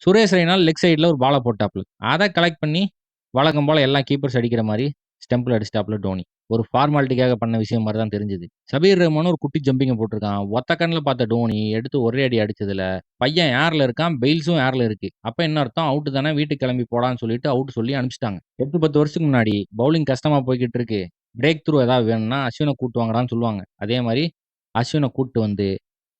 Suresh Raina leg சைடுல ஒரு பால போட்டாப்ல. அத கலெக்ட் பண்ணி வழக்கம் போல எல்லா கீப்பர்ஸ் அடிக்கிற மாரி ஸ்டெம்பில் அடிச்சிட்டாப்ல டோனி. ஒரு ஃபார்மாலிட்டிக்காக பண்ண விஷயம் மாரி தான் தெரிஞ்சது. சபீர் ரஹ்மான் ஒரு குட்டி ஜம்பிங்க போட்டிருக்கான். ஒத்த கண்ணுல பார்த்த டோனி எடுத்து ஒரே அடி அடிச்சதுல, பையன் ஏர்ல இருக்கான். பெயில்ஸும் ஏர்ல இருக்கு. அப்ப என்ன அர்த்தம்? அவுட் தானே வீட்டுக்கு கிளம்பி போடான்னு சொல்லிட்டு அவுட் சொல்லி அனுப்பிச்சுட்டாங்க. 8, 10 வருஷத்துக்கு முன்னாடி பவுலிங் கஷ்டமா போய்க்கிட்டு இருக்கு. பிரேக் த்ரூ ஏதாவது வேணும்னா அஸ்வின கூட்டு வாங்கடான்னு சொல்லுவாங்க. அதே மாரி அஸ்வின கூட்டு வந்து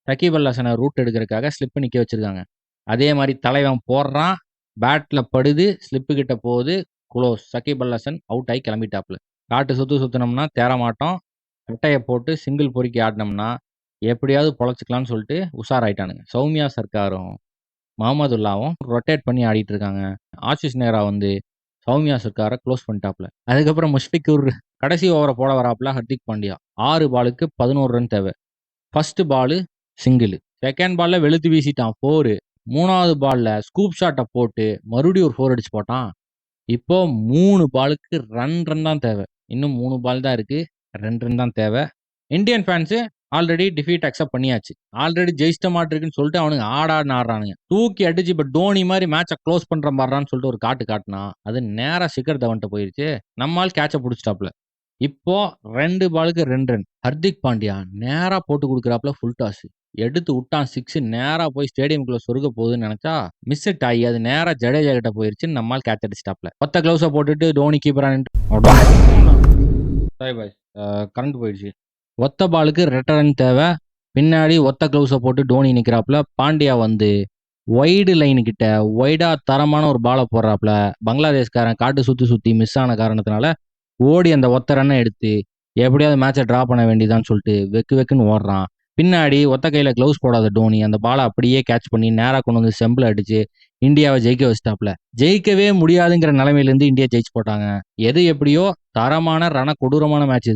ரகீப் அல் ஹசன ரூட் எடுக்கிறதுக்காக ஸ்லிப் நிக்க வச்சிருக்காங்க. அதே மாரி தலைவன் போடுறான். பேட்ல படுது. ஸ்லிப்பு கிட்ட போகுது. குளோஸ். சகீப் அல் ஹசன் அவுட் ஆகி கிளம்பிட்டாப்ல. காட்டு சுத்து சுத்துனோம்னா தேற மாட்டோம். கட்டைய போட்டு சிங்கிள் பொறுக்கி ஆடினோம்னா எப்படியாவது பொழைச்சுக்கலாம்னு சொல்லிட்டு உஷாராயிட்டானுங்க. சௌமியா சர்க்காரும் மஹமதுல்லாவும் ரொட்டேட் பண்ணி ஆடிட்டு இருக்காங்க. ஆஷிஷ் நேரா வந்து சௌமியா சர்க்காரை க்ளோஸ் பண்ணிட்டாப்ல. அதுக்கப்புறம் முஷ்பிகுர் கடைசி ஓவரை போட வராப்ல ஹர்திக் பாண்டியா. 6 பாலுக்கு 11 ரன் தேவை. First Balu single. செகண்ட் பால்ல வெளுத்து வீசிட்டான் 4. 3வது பால்ல ஸ்கூப் ஷாட்டை போட்டு மறுபடியும் ஒரு 4 அடிச்சு போட்டான். இப்போ 3 பாலுக்கு 2 ரன் தான் தேவை. இன்னும் 3 பால் தான் இருக்கு. 2 ரன் தான் தேவை. Indian fans already defeat accept பண்ணியாச்சு. ஆல்ரெடி ஜெயிச்சிட்ட மாட்டிருக்குன்னு சொல்லிட்டு அவனுங்க ஆடான்னு ஆடுறானுங்க. தூக்கி அடிச்சு இப்ப டோனி மாதிரி மேட்சை க்ளோஸ் பண்ற மாதிரின்னு சொல்லிட்டு ஒரு காட்டுனா அது நேரா சிக்கர் தவன்ட்ட போயிருச்சு. நம்மால் கேட்ச பிடிச்சிட்டாப்ல. இப்போ 2 பாலுக்கு 2 ரன். ஹர்திக் பாண்டியா நேரா போட்டு கொடுக்குறாப்ல ஃபுல் டாஸ். எடுத்து விட்டான் 6. நேரா போய் ஸ்டேடியம்குள்ள சொருக போகுதுன்னு நினைச்சா மிஸ் இட் ஆகி அது நேரா ஜடேஜா கிட்ட போயிருச்சு. நம்மால் கேட்ச் அடிச்சிட்டாப்ல. ஒத்த கிளவுஸை போட்டுட்டு டோனி கீப்பரா சாரி பாய், கரண்ட் போயிடுச்சு. ஒத்த பாலுக்கு 2 ரன் தேவை. பின்னாடி ஒத்த கிளவுஸை போட்டு டோனி நிற்கிறாப்புல. பாண்டியா வந்து வைடு லைனு கிட்ட வைடா தரமான ஒரு பாலை போடுறாப்புல. பங்களாதேஷ்காரன் காட்டு சுற்றி மிஸ் ஆன காரணத்தினால ஓடி அந்த ஒத்த ரன்னை எடுத்து எப்படியாவது மேட்சை ட்ரா பண்ண வேண்டியதான்னு சொல்லிட்டு வெக்குன்னு ஓடுறான். பின்னாடி ஒத்த கையில கிளவுஸ் போடாத டோனி அந்த பாலை அப்படியே கேட்ச் பண்ணி நேராக கொண்டு வந்து செம்பில் அடிச்சு இந்தியாவை ஜெயிக்க வச்சிட்டாப்ல. ஜெயிக்கவே முடியாதுங்கிற நிலைமையிலேருந்து இந்தியா ஜெயிச்சு போட்டாங்க. எது எப்படியோ தரமான கொடூரமான மேட்ச் இது.